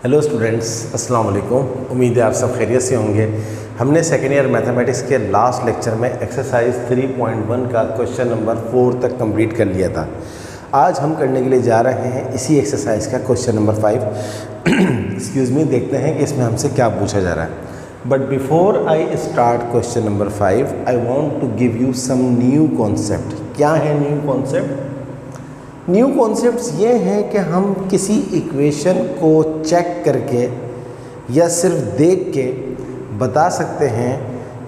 Hello students, अस्सलाम वालेकुम। उम्मीद है आप सब खैरियत से होंगे। हमने सेकेंड ईयर मैथमेटिक्स के लास्ट लेक्चर में एक्सरसाइज 3.1 का क्वेश्चन नंबर 4 तक कंप्लीट कर लिया था। आज हम करने के लिए जा रहे हैं इसी एक्सरसाइज का क्वेश्चन नंबर 5। एक्सक्यूज़ मी, देखते हैं कि इसमें हमसे क्या पूछा जा रहा है। But before I start question number 5 I want to give you some new concept. क्या है न्यू कॉन्सेप्ट? न्यू कॉन्सेप्ट्स ये हैं कि हम किसी इक्वेशन को चेक करके या सिर्फ देख के बता सकते हैं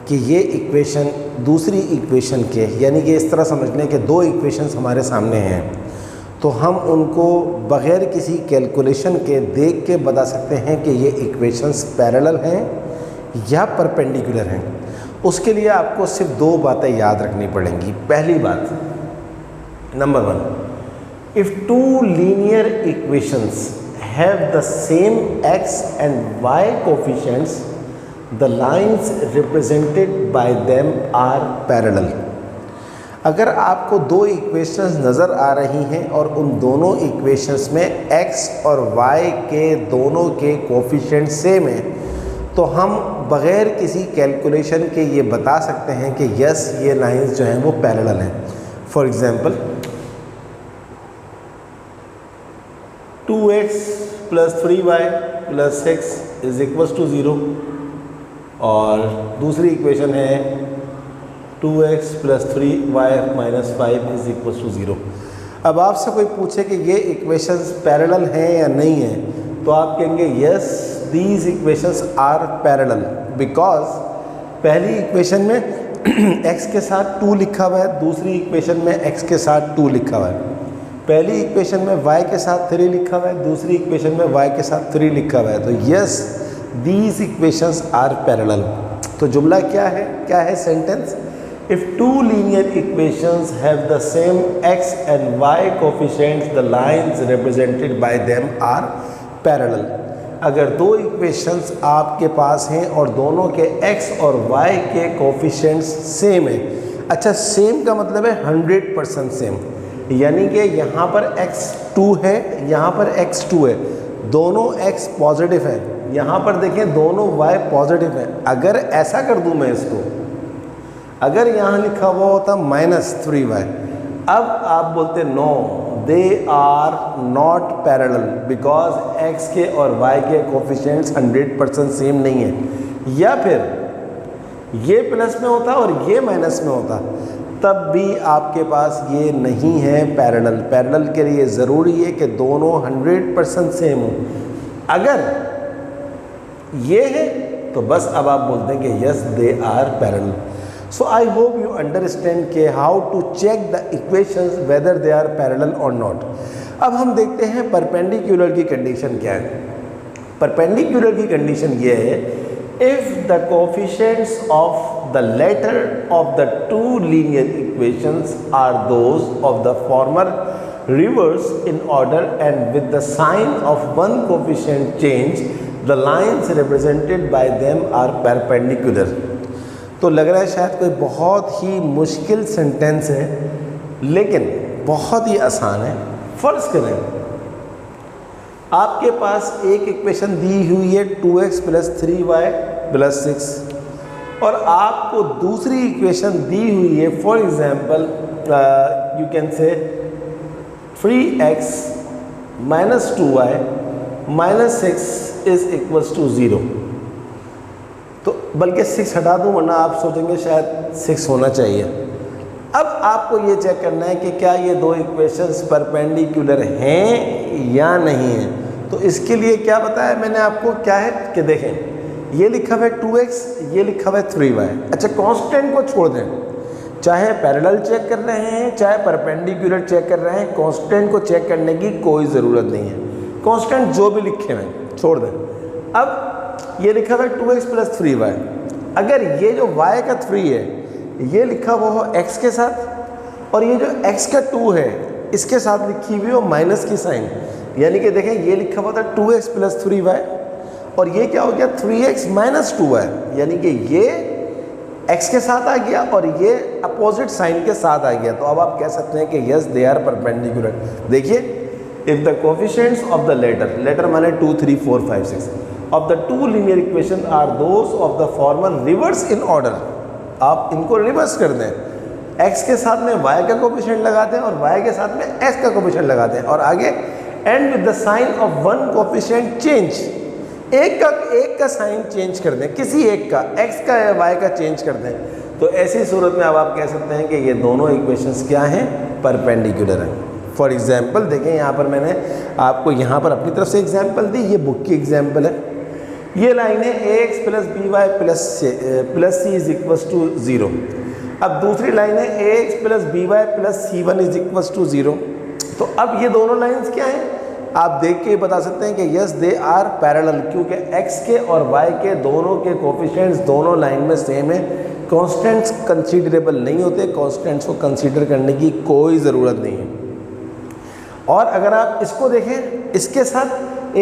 कि ये इक्वेशन दूसरी इक्वेशन के, यानी कि इस तरह समझ लें कि दो इक्वेशंस हमारे सामने हैं, तो हम उनको बग़ैर किसी कैलकुलेशन के देख के बता सकते हैं कि ये इक्वेशंस पैरेलल हैं या परपेंडिकुलर हैं। उसके लिए आपको सिर्फ दो बातें याद रखनी पड़ेंगी। पहली बात, number 1, if two linear equations have the same x and y coefficients, the lines represented by them are parallel। अगर आपको दो इक्वेशंस नज़र आ रही हैं और उन दोनों इक्वेशंस में x और y के दोनों के कोफिशिएंट सेम हैं, तो हम बग़ैर किसी कैलकुलेशन के ये बता सकते हैं कि यस, ये लाइंस जो हैं वो पैरेलल हैं। फॉर एग्ज़ाम्पल 2x + 3y + 6 = 0, और दूसरी इक्वेशन है 2x + 3y - 5 = 0। अब आपसे कोई पूछे कि ये इक्वेशंस पैरेलल हैं या नहीं हैं, तो आप कहेंगे yes, these equations are parallel, because पहली इक्वेशन में x के साथ 2 लिखा हुआ है, दूसरी इक्वेशन में x के साथ 2 लिखा हुआ है। पहली इक्वेशन में y के साथ 3 लिखा हुआ है, दूसरी इक्वेशन में y के साथ 3 लिखा हुआ है। तो yes, these equations are parallel. तो जुमला क्या है? क्या है sentence? If two linear equations have the same x and y coefficients, the lines represented by them are parallel. अगर दो इक्वेशंस आपके पास हैं और दोनों के x और y के कोफिशिएंट्स सेम हैं। अच्छा, सेम का मतलब है 100% सेम, यानी कि यहाँ पर x2 है, यहाँ पर x2 है, दोनों x पॉजिटिव है, यहाँ पर देखें दोनों y पॉजिटिव है। अगर ऐसा कर दूँ मैं इसको, अगर यहाँ लिखा हुआ होता -3y, अब आप बोलते no, they are not parallel because x के और y के कोफिशिएंट्स 100% सेम नहीं है। या फिर ये प्लस में होता और ये माइनस में होता, तब भी आपके पास ये नहीं है पैरेलल। पैरेलल के लिए ज़रूरी है कि दोनों 100% सेम हो। अगर ये है तो बस अब आप बोलते हैं कि yes, they are parallel. So I hope you understand के how to check the equations whether they are parallel और नॉट। अब हम देखते हैं परपेंडिकुलर की कंडीशन क्या है। परपेंडिकुलर की कंडीशन ये है, if the coefficients of the latter of the two linear equations are those of the former reverse in order and with the sign of one coefficient change, the lines represented by them are perpendicular। तो लग रहा है शायद कोई बहुत ही मुश्किल sentence है, लेकिन बहुत ही आसान है। फर्ज करें आपके पास एक इक्वेशन दी हुई है 2x + 3y + 6, और आपको दूसरी इक्वेशन दी हुई है, for example you can say 3x - 2y - 6 = 0। तो बल्कि 6 हटा दूँ, वरना आप सोचेंगे शायद 6 होना चाहिए। अब आपको ये चेक करना है कि क्या ये दो इक्वेशंस परपेंडिकुलर हैं या नहीं हैं। तो इसके लिए क्या बताया मैंने आपको, क्या है कि देखें, ये लिखा हुआ है 2x, ये लिखा हुआ है 3y। अच्छा, कांस्टेंट को छोड़ दें, चाहे पैरेलल चेक कर रहे हैं चाहे परपेंडिकुलर चेक कर रहे हैं, कांस्टेंट को चेक करने की कोई ज़रूरत नहीं है। कांस्टेंट जो भी लिखे हुए छोड़ दें। अब ये लिखा हुआ है 2x + 3y, अगर ये जो y का 3 है ये लिखा हुआ हो x के साथ, और ये जो x का 2 है इसके साथ लिखी हुई हो माइनस की साइन, यानी कि देखें ये लिखा हुआ था 2x + 3y, और ये क्या हो गया 3x - 2y, यानी कि ये x के साथ आ गया और ये अपोजिट साइन के साथ आ गया। तो अब आप कह सकते हैं कि यस, दे आर परपेंडिकुलर। देखिए if the coefficients of the letter माने 2 3 4 5 6 of the two linear equation are those of the former reverse in order, आप इनको रिवर्स कर दें, x के साथ में y का कोफिशिएंट लगाते हैं और y के साथ में x का कोफिशिएंट लगाते हैं और आगे and with the sign of one coefficient change, एक का साइन चेंज कर दें, किसी एक का x का या y का चेंज कर दें, तो ऐसी सूरत में अब आप कह सकते हैं कि ये दोनों इक्वेशंस क्या हैं, परपेंडिकुलर हैं। फॉर एग्जाम्पल देखें, यहाँ पर मैंने आपको यहाँ पर अपनी तरफ से एग्जाम्पल दी, ये बुक की एग्जाम्पल है। ये लाइन है ax plus B Y plus C is equals to 0। अब दूसरी लाइन है ax plus B Y plus C one is equals to 0। तो अब ये दोनों लाइन्स क्या हैं, आप देख के बता सकते हैं कि यस दे आर पैरेलल, क्योंकि x के और y के दोनों के कोफिशिएंट्स दोनों लाइन में सेम है। कॉन्स्टेंट्स कंसीडरेबल नहीं होते, कॉन्स्टेंट्स को कंसीडर करने की कोई ज़रूरत नहीं है। और अगर आप इसको देखें, इसके साथ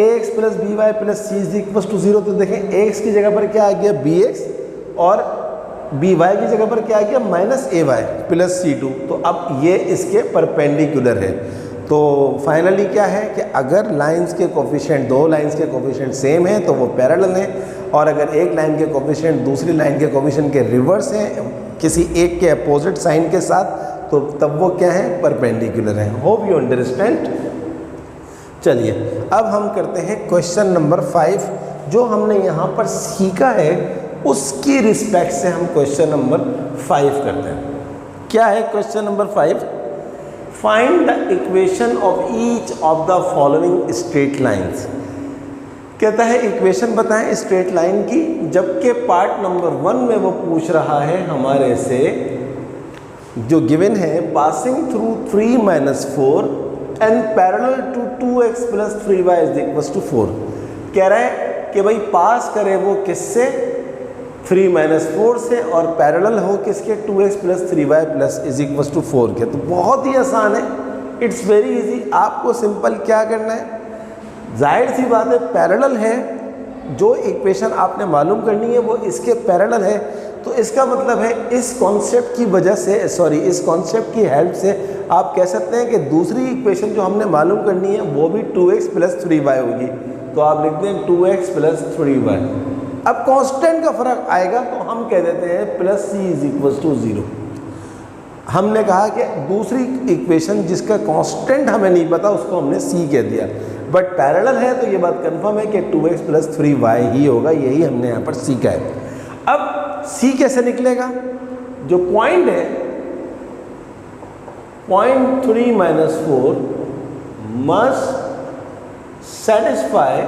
ax plus B Y plus C is equal to 0, तो देखें ax की जगह पर क्या आ गया bx और by की जगह पर क्या आ गया माइनस ay प्लस c2। तो अब ये इसके परपेंडिकुलर है। तो फाइनली क्या है कि अगर लाइंस के कोफिशिएंट, दो लाइंस के कोफिशिएंट सेम हैं तो वो पैरेलल हैं, और अगर एक लाइन के कोफिशिएंट दूसरी लाइन के कोफिशिएंट के रिवर्स हैं किसी एक के अपोजिट साइन के साथ, तो तब वो क्या है, परपेंडिकुलर हैं। Hope you understand. चलिए अब हम करते हैं क्वेश्चन नंबर 5। जो हमने यहाँ पर सीखा है उसकी रिस्पेक्ट से हम क्वेश्चन नंबर 5 करते हैं। क्या है question number 5? Find the equation of each of the following straight lines. कहता है इक्वेशन बताएं स्ट्रेट लाइन की, जबकि पार्ट नंबर 1 में वो पूछ रहा है हमारे से, जो गिवन है passing through 3 - 4 and parallel to 2x plus 3y is equal to 4। कह रहा है कि भाई पास करे वो किससे, 3 - 4 से, और पैरेलल हो किसके, 2x plus 3y plus is equal to 4 के। तो बहुत ही आसान है, इट्स वेरी इजी। आपको सिंपल क्या करना है, जाहिर सी बात है पैरेलल है, जो इक्वेशन आपने मालूम करनी है वो इसके पैरेलल है, तो इसका मतलब है इस कॉन्सेप्ट की वजह से, इस कॉन्सेप्ट की हेल्प से आप कह सकते हैं कि दूसरी इक्वेशन जो हमने मालूम करनी है वो भी 2x प्लस 3y होगी। तो आप लिखते हैं 2x प्लस 3y। अब कांस्टेंट का फर्क आएगा तो हम कह देते हैं plus c is equal to 0। हमने कहा कि दूसरी इक्वेशन जिसका कांस्टेंट हमें नहीं पता उसको हमने c कह दिया, बट पैरेलल है तो ये बात कंफर्म है कि 2x प्लस 3y ही होगा, यही हमने यहाँ पर सीखा है। अब c कैसे निकलेगा, जो पॉइंट है point 3 - 4 must satisfy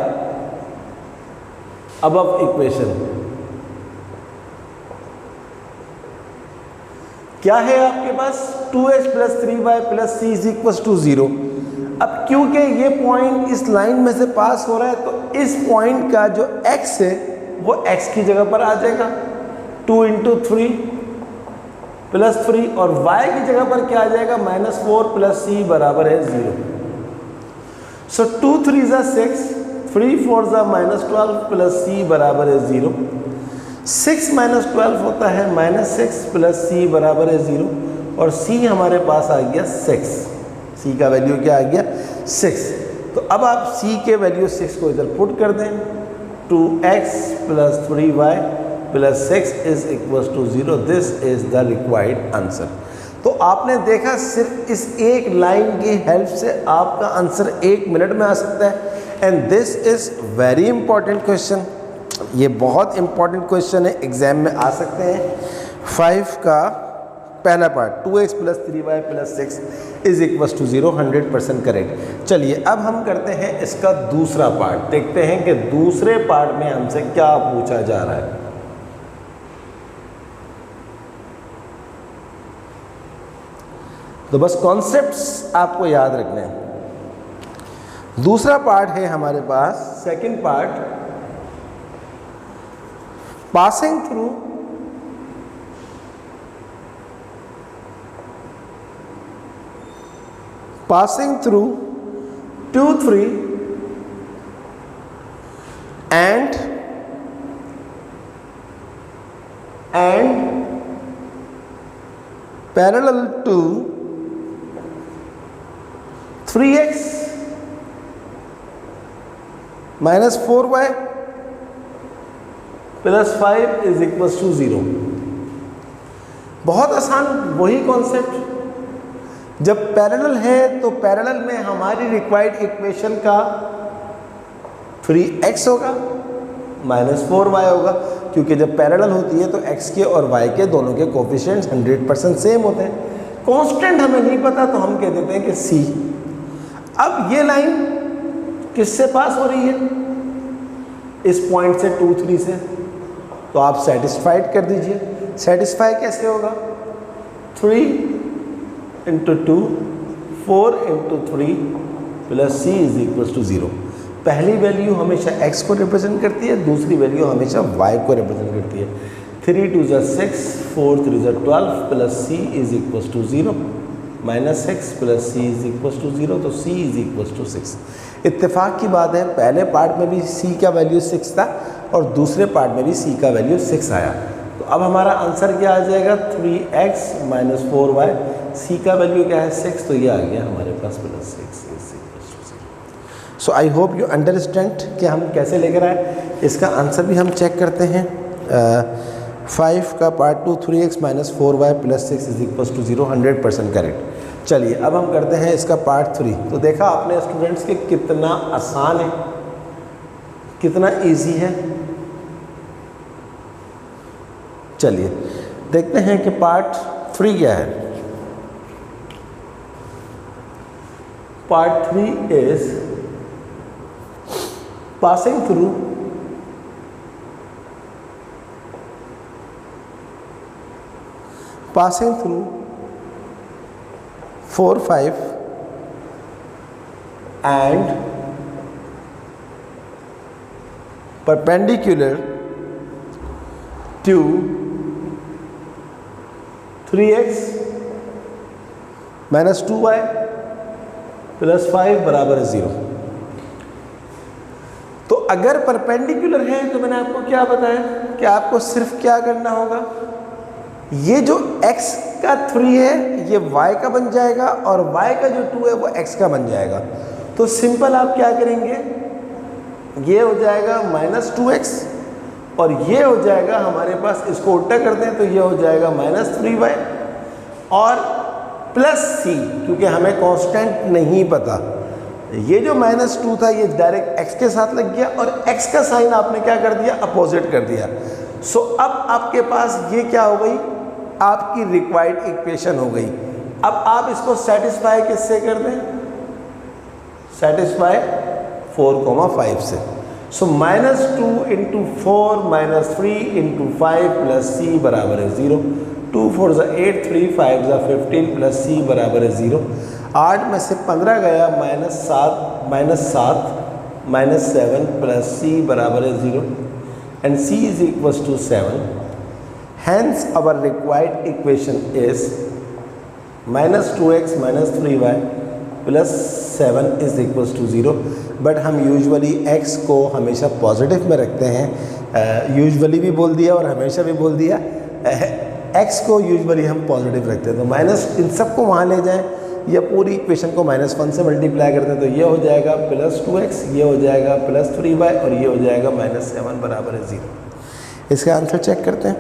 above equation. क्या है आपके पास, 2x plus 3y plus c is equal to 0। अब क्योंकि ये पॉइंट इस लाइन में से पास हो रहा है तो इस पॉइंट का जो x है वो x की जगह पर आ जाएगा, 2 × 3 प्लस 3, और y की जगह पर क्या आ जाएगा, -4 प्लस c बराबर है 0। सो 2 × 3 = 6, 3 × 4 = -12 प्लस c बराबर है 0। 6 - 12 होता है -6 प्लस c बराबर है 0, और c हमारे पास आ गया 6। c का वैल्यू क्या आ गया, 6। तो अब आप c के वैल्यू 6 को इधर पुट कर दें, 2x plus 3y plus 6 is equal to 0। This is the required answer. तो आपने देखा सिर्फ इस एक लाइन की हेल्प से आपका आंसर 1 मिनट में आ सकता है, and this is very important question. ये बहुत इंपॉर्टेंट क्वेश्चन है, एग्जाम में आ सकते हैं। 5 का पहला part 2x plus 3y plus 6 is equal to 0, 100% correct. चलिए अब हम करते हैं इसका दूसरा पार्ट, देखते हैं कि दूसरे पार्ट में हमसे क्या पूछा जा रहा है। तो बस कॉन्सेप्ट्स आपको याद रखने हैं। दूसरा पार्ट है हमारे पास, second part, passing through passing through 2 3 and parallel to 3x -4y + 5 is equals to 0। बहुत आसान, वही कॉन्सेप्ट। जब पैरेलल है तो पैरेलल में हमारी रिक्वायर्ड इक्वेशन का 3x होगा -4y होगा, क्योंकि जब पैरेलल होती है तो x के और y के दोनों के कोफिशिएंट्स 100% सेम होते हैं। कांस्टेंट हमें नहीं पता तो हम कह देते हैं कि c। अब ये लाइन किससे पास हो रही है? इस पॉइंट से 2, 3 से। तो आप सेटिस्फाइड कर दीजिए। सेटिस्फाई कैसे होगा? 3 × 2 4 × 3 + c इज इक्वल्स टू 0। पहली वैल्यू हमेशा x को रिप्रेजेंट करती है, दूसरी वैल्यू हमेशा y को रिप्रेजेंट करती है। 3 × 2 = 6, 4 × 3 = 12 + c is equals to 0। -6 + c is equals to 0, तो c इज इक्वल्स टू 6। इत्तेफाक की बात है, पहले पार्ट में भी c का वैल्यू 6 था और दूसरे पार्ट में भी c का वैल्यू 6 आया। तो अब हमारा आंसर क्या आ जाएगा? 3x - 4y। c का वैल्यू क्या है? 6, तो ये आ गया हमारे पास +6 is equals to 0। So I hope you understand कि हम कैसे लेकर आए। इसका आंसर भी हम चेक करते हैं। 5 का part 2 3x - 4y + 6 is equals to 0, 100% correct. चलिए अब हम करते हैं इसका पार्ट 3। तो देखा आपने स्टूडेंट्स के कितना आसान है, कितना इजी है। चलिए देखते हैं कि पार्ट 3 क्या है। Part 3 is passing through passing through 4, 5 and perpendicular to 3x minus 2y plus 5 बराबर है 0। तो अगर परपेंडिकुलर है तो मैंने आपको क्या बताया कि आपको सिर्फ क्या करना होगा, ये जो x का 3 है ये y का बन जाएगा और y का जो 2 है वो x का बन जाएगा। तो सिंपल आप क्या करेंगे, ये हो जाएगा -2x और ये हो जाएगा हमारे पास, इसको उल्टा करते हैं तो ये हो जाएगा -3y और +c, क्योंकि हमें कांस्टेंट नहीं पता। ये जो -2 था ये डायरेक्ट x के साथ लग गया और x का साइन आपने क्या कर दिया, अपोजिट कर दिया। सो अब आपके पास ये क्या हो गई, आपकी रिक्वायर्ड इक्वेशन हो गई। अब आप इसको सेटिस्फाई किससे कर दें, सेटिस्फाई 4, 5 से। सो -2 × 4 -3 × 5 + c बराबर है 0। 2 4 = 8, 3 5 = 15 + c बराबर है 0। 8 में से 15 गया, -7 -7 + c बराबर है 0 and c is equals to 7. Hence our required equation is -2x - 3y + 7 is equals to 0. But हम यूजुअली x को हमेशा पॉजिटिव में रखते हैं। यूजुअली भी बोल दिया और हमेशा भी बोल दिया, x को यूजुअली हम पॉजिटिव रखते हैं। तो माइनस इन सबको वहाँ ले जाएं या पूरी इक्वेशन को -1 से मल्टीप्लाई करते हैं तो ये हो जाएगा +2x, ये हो जाएगा +3y और ये हो जाएगा -7 बराबर है 0। इसका आंसर चेक करते हैं।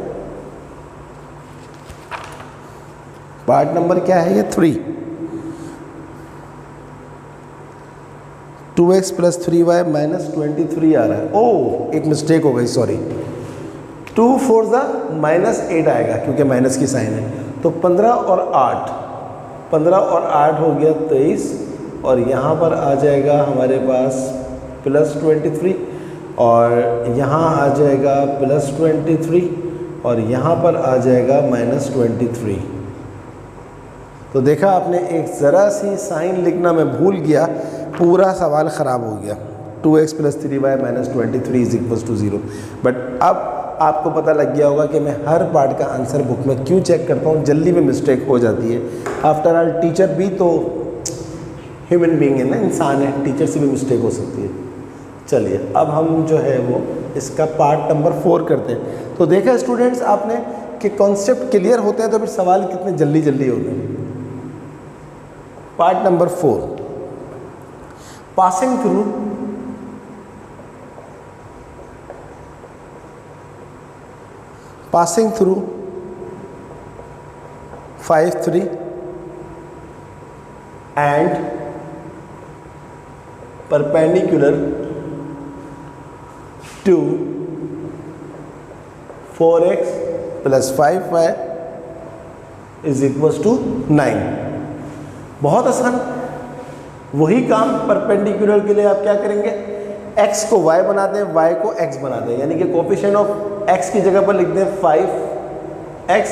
पार्ट नंबर क्या है ये 3। 2x + 3y -23 आ रहा है। ओह एक मिस्टेक हो गई, सॉरी। 2 4 = -8 आएगा क्योंकि माइनस की साइन है। तो 15 और 8 हो गया 23 और यहाँ पर आ जाएगा हमारे पास +23 और यहाँ आ जाएगा +23 और यहाँ पर आ जाएगा -23। तो देखा आपने, एक ज़रा सी साइन लिखना मैं भूल गया, पूरा सवाल ख़राब हो गया। 2x + 3y -23 = 0। बट अब आपको पता लग गया होगा कि मैं हर पार्ट का आंसर बुक में क्यों चेक करता हूँ, जल्दी में मिस्टेक हो जाती है। आफ्टर ऑल टीचर भी तो ह्यूमन बीइंग है ना, इंसान है, टीचर से भी मिस्टेक हो सकती है। चलिए अब हम जो है वो इसका पार्ट नंबर 4 करते हैं। तो देखा स्टूडेंट्स आपने कि कॉन्सेप्ट क्लियर होते हैं तो फिर सवाल कितने जल्दी जल्दी होते हैं। Part number 4, passing through passing through 5 3 and perpendicular to 4x plus 5y is equals to 9। बहुत आसान। वही काम परपेंडिकुलर के लिए आप क्या करेंगे, x को y बना दें, y को x बना दें, यानी कि कोफिशिएंट ऑफ x की जगह पर लिख दें 5x,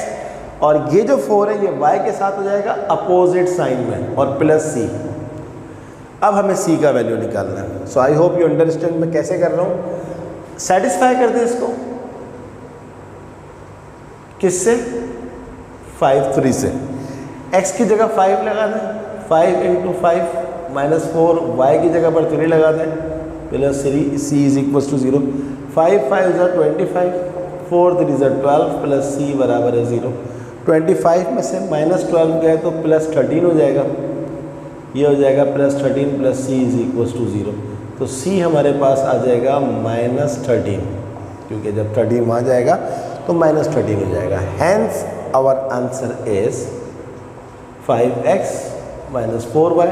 और ये जो 4 है ये y के साथ हो जाएगा अपोजिट साइन में और प्लस c। अब हमें c का वैल्यू निकालना है। सो आई होप यू अंडरस्टैंड मैं कैसे कर रहा हूँ। सेटिस्फाई कर दें इसको किससे, 5 3 से। x की जगह 5 लगा दें, 5 इंटू 5 माइनस 4, y की जगह पर 3 लगा दें, plus 3, c is equal to 0। 5 5 ज़ा 25, 4 3 ज़ा 12 प्लस c बराबर है 0। 25 में से माइनस 12 गए तो प्लस 13 हो जाएगा, ये हो जाएगा plus 13 plus c is equal to 0। तो c हमारे पास आ जाएगा माइनस 13, क्योंकि जब 13 वहाँ जाएगा तो माइनस 13 हो जाएगा। Hence our answer is 5x minus 4y,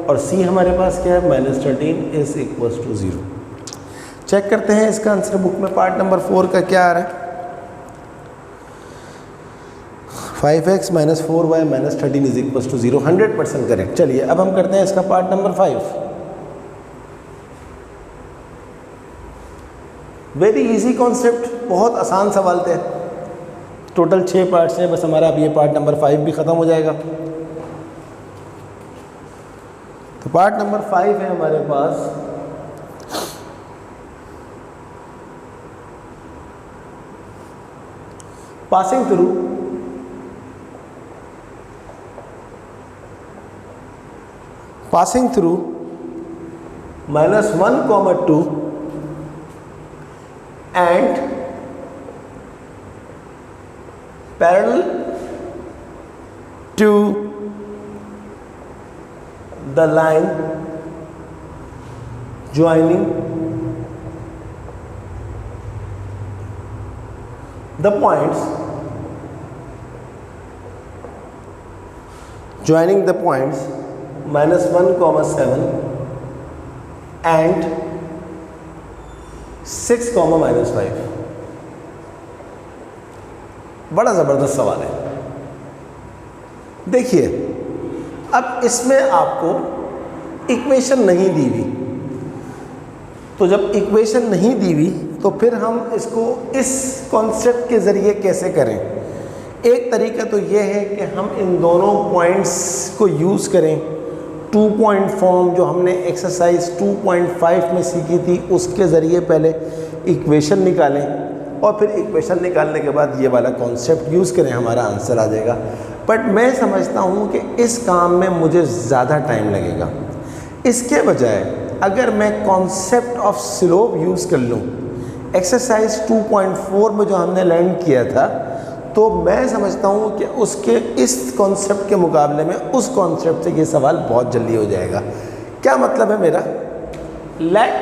और c हमारे पास क्या है, minus 13 is equal to 0। Check करते हैं इसका आंसर बुक में पार्ट नंबर 4 का क्या आ रहा है। 5x minus 4y minus 13 is equal to 0, 100% correct. चलिए अब हम करते हैं इसका part number 5। Very easy concept, बहुत आसान सवाल थे। टोटल 6 पार्ट्स हैं, बस हमारा अब ये पार्ट नंबर 5 भी ख़त्म हो जाएगा। तो पार्ट नंबर 5 है हमारे पास passing through -1, 2 and parallel to the line joining the points -1, 7 and 6, -5। बड़ा ज़बरदस्त सवाल है। देखिए अब इसमें आपको इक्वेशन नहीं दी हुई, तो जब इक्वेशन नहीं दी हुई तो फिर हम इसको इस कॉन्सेप्ट के ज़रिए कैसे करें। एक तरीका तो ये है कि हम इन दोनों पॉइंट्स को यूज़ करें, 2 पॉइंट फॉर्म जो हमने एक्सरसाइज 2.5 में सीखी थी उसके ज़रिए पहले इक्वेशन निकालें, और फिर इक्वेशन निकालने के बाद ये वाला कॉन्सेप्ट यूज़ करें, हमारा आंसर आ जाएगा। बट मैं समझता हूँ कि इस काम में मुझे ज़्यादा टाइम लगेगा। इसके बजाय अगर मैं कॉन्सेप्ट ऑफ स्लोप यूज़ कर लूँ, एक्सरसाइज 2.4 में जो हमने लर्न किया था, तो मैं समझता हूँ कि उसके इस कॉन्सेप्ट के मुकाबले में उस कॉन्सेप्ट से ये सवाल बहुत जल्दी हो जाएगा। क्या मतलब है मेरा, लेट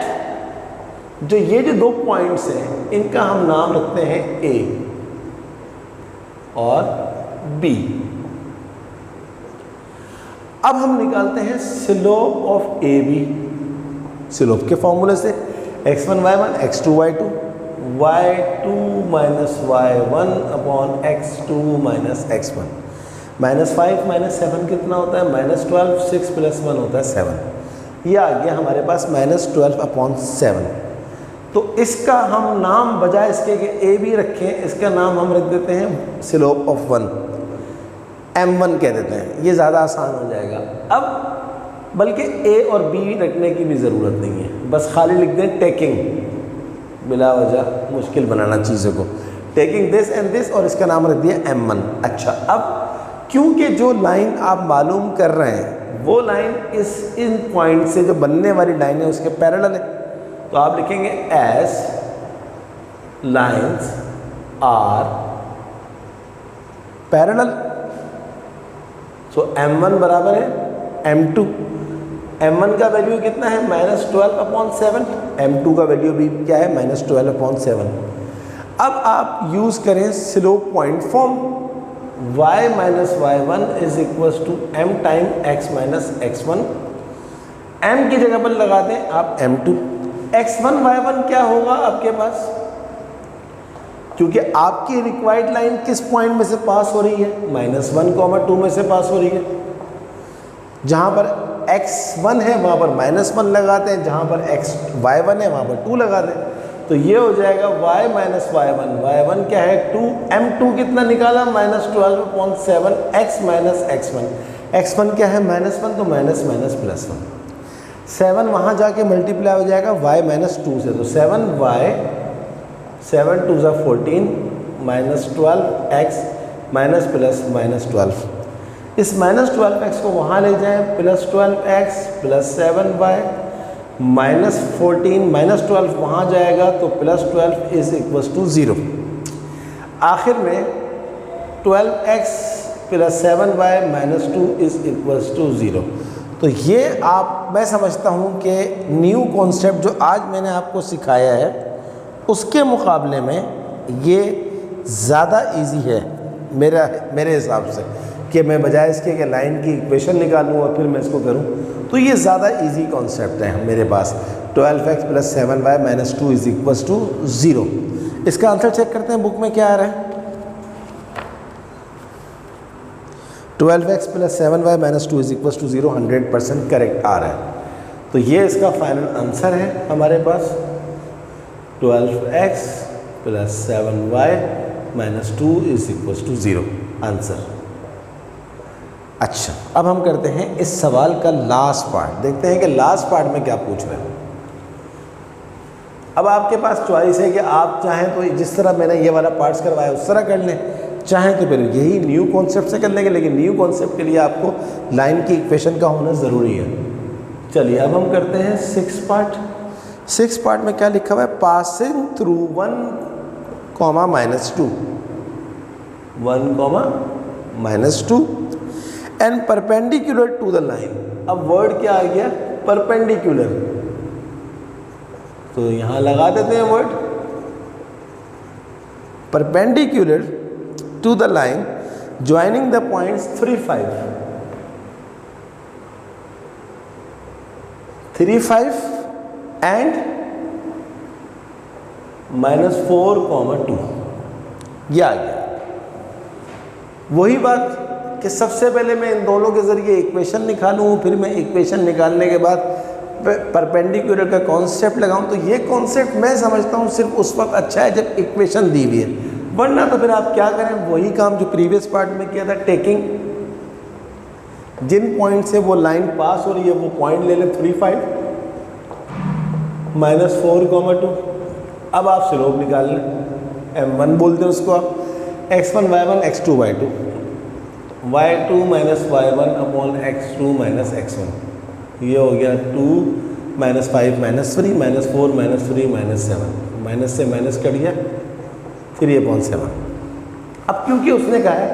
जो ये जो 2 पॉइंट्स हैं इनका हम नाम रखते हैं A और B। अब हम निकालते हैं स्लोप ऑफ AB। स्लोप के फॉर्मूले से x1 y1 x2 y2 y2 minus y1 upon x2 minus x1। -5 -7 कितना होता है, -12, 6 + 1 होता है 7। ये आ गया हमारे पास -12/7। तो इसका हम नाम बजाय इसके कि ए बी रखें, इसका नाम हम रख देते हैं स्लोप ऑफ 1, m1 कह देते हैं। ये ज़्यादा आसान हो जाएगा। अब बल्कि ए और बी रखने की भी ज़रूरत नहीं है, बस खाली लिख दें टेकिंग, बिला वजह मुश्किल बनाना चीज़ों को, टेकिंग दिस एंड दिस, और इसका नाम रख दिया m1। अच्छा, अब क्योंकि जो लाइन आप मालूम कर रहे हैं वो लाइन इन पॉइंट से जो बनने वाली लाइन है उसके पैरेलल है, तो आप लिखेंगे as lines are parallel. So m1 बराबर है m2। m1 का वैल्यू कितना है, -12/7। m2 का वैल्यू भी क्या है, -12/7। अब आप यूज़ करें slope point form, y minus Y one is equals to m time x minus x1। m की जगह पर लगा दें आप m2। x1 y1 क्या होगा आपके पास, क्योंकि आपकी रिक्वायर्ड लाइन किस पॉइंट में से पास हो रही है, -1, 2 में से पास हो रही है। जहाँ पर x1 है वहाँ पर -1 लगाते हैं, जहाँ पर y1 है वहाँ पर 2 लगा दें। तो ये हो जाएगा y minus Y one, y1 क्या है 2, m2 कितना निकाला -12/7 x माइनस x1, x1 क्या है -1, तो माइनस माइनस प्लस 1, 7 वहाँ जाके मल्टीप्लाई हो जाएगा y माइनस 2 से, तो 7y 7 2 ज़ा 14 -12x माइनस प्लस -12। इस -12x को वहाँ ले जाएं, +12x + 7y -14 -12 वहाँ जाएगा तो +12 इज इक्वल्स टू 0। आखिर में 12x + 7y -2 is equals to 0। तो ये मैं समझता हूँ कि न्यू कॉन्सेप्ट जो आज मैंने आपको सिखाया है उसके मुकाबले में ये ज़्यादा इजी है मेरे हिसाब से, कि मैं बजाय इसके कि लाइन की इक्वेशन निकालूँ और फिर मैं इसको करूँ, तो ये ज़्यादा इजी कॉन्सेप्ट है मेरे पास। 12x + 7y -2 is equals to 0। इसका आंसर चेक करते हैं बुक में क्या आ रहा है। 12x + 7y -2 is equals to 0 100% correct आ रहा है। तो ये इसका फाइनल आंसर है हमारे पास, 12x + 7y -2 is equals to 0 answer. अच्छा, अब हम करते हैं इस सवाल का लास्ट पार्ट, देखते हैं कि लास्ट पार्ट में क्या पूछ रहे हैं। अब आपके पास चॉइस है कि आप चाहें तो जिस तरह मैंने ये वाला पार्ट्स करवाया उस तरह कर लें, चाहें तो फिर यही न्यू कॉन्सेप्ट से कर लेंगे, लेकिन न्यू कॉन्सेप्ट के लिए आपको लाइन की इक्वेशन का होना ज़रूरी है। चलिए अब हम करते हैं 6 पार्ट। 6 पार्ट में क्या लिखा हुआ है, passing through 1, -2 1, -2 and perpendicular to the line. अब वर्ड क्या आ गया, परपेंडिकुलर, तो यहां लगा देते हैं word perpendicular to the line joining the points 3, 5 and -4, 2। ये आ गया। वही बात कि सबसे पहले मैं इन दोनों के ज़रिए इक्वेशन निकालूँ, फिर मैं इक्वेशन निकालने के बाद परपेंडिकुलर का कॉन्सेप्ट लगाऊँ। तो ये कॉन्सेप्ट मैं समझता हूँ सिर्फ उस वक्त अच्छा है जब इक्वेशन दी हुई है, वरना तो फिर आप क्या करें, वही काम जो प्रीवियस पार्ट में किया था, टेकिंग जिन पॉइंट से वो लाइन पास हो रही है वो पॉइंट ले लें 3, 5 -4, 2। अब आप स्लोप निकाल लें, m1 बोलते हैं उसको आप, x1 y1 x2 y2 y2 - y1 x2 - x1। ये हो गया 2 -5 -3 -4 -3 -7, माइनस से माइनस कट गया 3/7। अब क्योंकि उसने कहा है,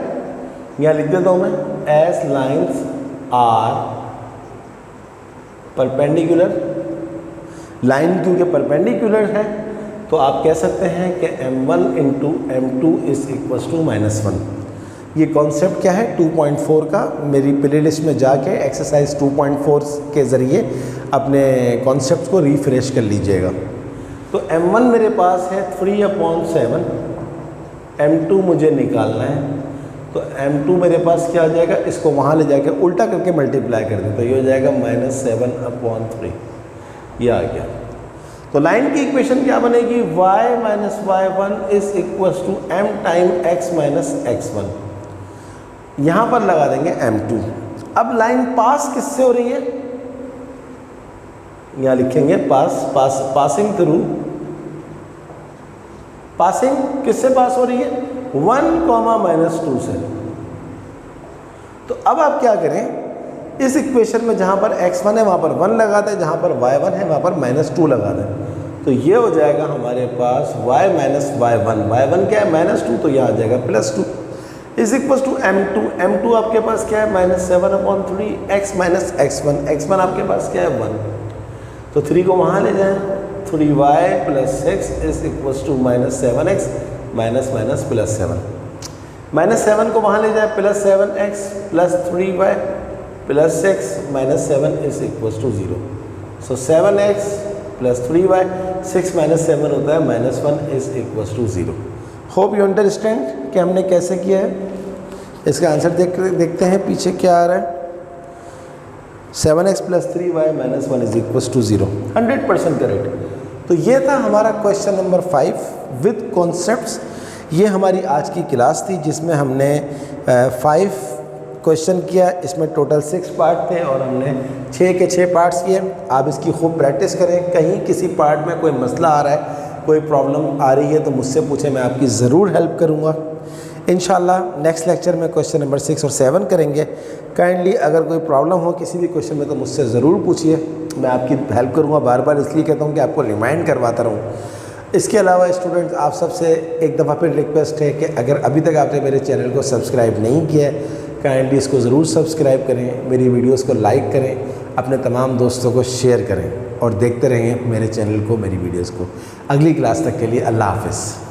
यहाँ लिख देता हूँ मैं, as lines are perpendicular, line क्योंकि परपेंडिकुलर है तो आप कह सकते हैं कि m1 × m2 is equals to -1। ये कॉन्सेप्ट क्या है 2.4 का, मेरी प्लेलिस्ट में जाके एक्सरसाइज 2.4 के ज़रिए अपने कॉन्सेप्ट को रिफ्रेश कर लीजिएगा। तो m1 मेरे पास है 3/7, m2 मुझे निकालना है, तो m2 मेरे पास क्या आ जाएगा, इसको वहाँ ले जाके उल्टा करके मल्टीप्लाई कर दें तो ये हो जाएगा -7/3। ये आ गया। तो लाइन की इक्वेशन क्या बनेगी, y - y1 is equals to m time x - x1। यहाँ पर लगा देंगे m2। अब लाइन पास किससे हो रही है, यहाँ लिखेंगे पासिंग थ्रू, पासिंग किससे पास हो रही है, 1, -2 से। तो अब आप क्या करें, इस इक्वेशन में जहाँ पर x1 है वहाँ पर 1 लगा दें, जहाँ पर y1 है वहाँ पर -2 लगा दें। तो ये हो जाएगा हमारे पास y - y1, y1 क्या है -2, तो यहाँ आ जाएगा +2 is equal to m2। m2 आपके पास क्या है, -7/3 x - x1, x1 आपके पास क्या है 1, तो 3 को वहाँ ले जाएं, 3y + 6 is equal to -7x minus minus plus 7, -7 को वहाँ ले जाए, +7x + 3y + 6 - 7 is equal to 0। So 7x + 3y 6 - 7 होता है -1 is equal to 0। Hope you understand कि हमने कैसे किया है। इसका आंसर देखते हैं पीछे क्या आ रहा है। 7x + 3y - 1 is equal to 0, 100% correct. तो ये था हमारा क्वेश्चन नंबर 5 विद कॉन्सेप्ट्स। ये हमारी आज की क्लास थी जिसमें हमने 5 क्वेश्चन किया। इसमें टोटल 6 पार्ट थे और हमने 6 के 6 पार्ट्स किए। आप इसकी खूब प्रैक्टिस करें। कहीं किसी पार्ट में कोई मसला आ रहा है, कोई प्रॉब्लम आ रही है तो मुझसे पूछें, मैं आपकी ज़रूर हेल्प करूँगा। इंशाल्लाह नेक्स्ट लेक्चर में क्वेश्चन नंबर 6 और 7 करेंगे। काइंडली अगर कोई प्रॉब्लम हो किसी भी क्वेश्चन में तो मुझसे ज़रूर पूछिए, मैं आपकी हेल्प करूँगा। बार बार इसलिए कहता हूँ कि आपको रिमाइंड करवाता रहूँ। इसके अलावा स्टूडेंट्स, आप सबसे एक दफ़ा फिर रिक्वेस्ट है कि अगर अभी तक आपने मेरे चैनल को सब्सक्राइब नहीं किया है, काइंडली इसको ज़रूर सब्सक्राइब करें, मेरी वीडियोस को लाइक करें, अपने तमाम दोस्तों को शेयर करें और देखते रहें मेरे चैनल को, मेरी वीडियोस को। अगली क्लास तक के लिए अल्लाह हाफ़िज़।